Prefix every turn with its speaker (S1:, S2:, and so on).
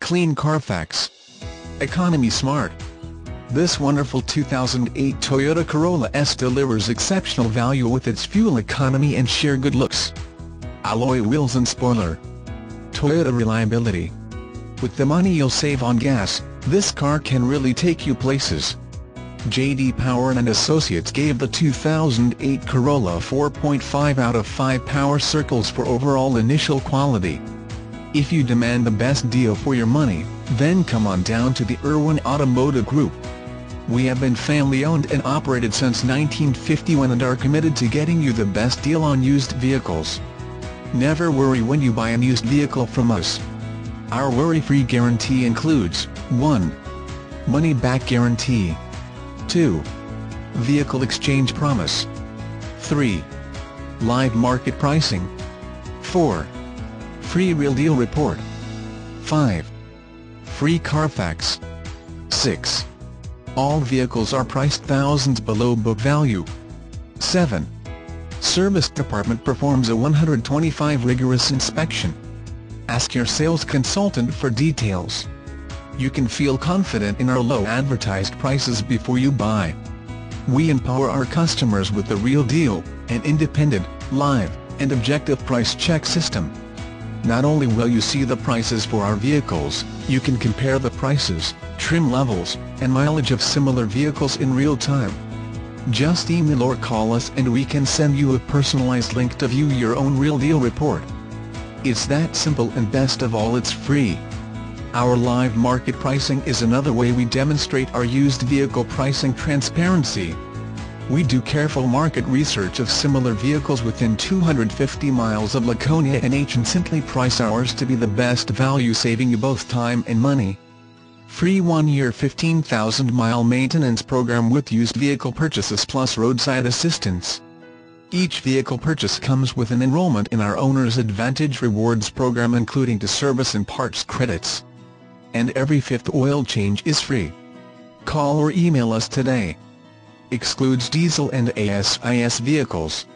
S1: Clean Carfax. Economy Smart. This wonderful 2008 Toyota Corolla S delivers exceptional value with its fuel economy and sheer good looks. Alloy wheels and spoiler. Toyota reliability. With the money you'll save on gas, this car can really take you places. J.D. Power and Associates gave the 2008 Corolla 4.5 out of 5 power circles for overall initial quality. If you demand the best deal for your money, then come on down to the Irwin Automotive Group. We have been family-owned and operated since 1951 and are committed to getting you the best deal on used vehicles. Never worry when you buy a used vehicle from us. Our worry-free guarantee includes 1. Money-back guarantee. 2. Vehicle exchange promise. 3. Live market pricing. 4. Free real deal report. 5. Free Carfax. 6. All vehicles are priced thousands below book value. 7. Service department performs a 125 rigorous inspection. Ask your sales consultant for details. You can feel confident in our low advertised prices before you buy. We empower our customers with the real deal, an independent, live, and objective price check system. Not only will you see the prices for our vehicles, you can compare the prices, trim levels, and mileage of similar vehicles in real time. Just email or call us and we can send you a personalized link to view your own real deal report. It's that simple, and best of all, it's free. Our live market pricing is another way we demonstrate our used vehicle pricing transparency. We do careful market research of similar vehicles within 250 miles of Laconia and simply price ours to be the best value, saving you both time and money. Free 1-year 15,000-mile maintenance program with used vehicle purchases plus roadside assistance. Each vehicle purchase comes with an enrollment in our Owner's Advantage Rewards program, including to service and parts credits. And every 5th oil change is free. Call or email us today. Excludes diesel and ASIS vehicles.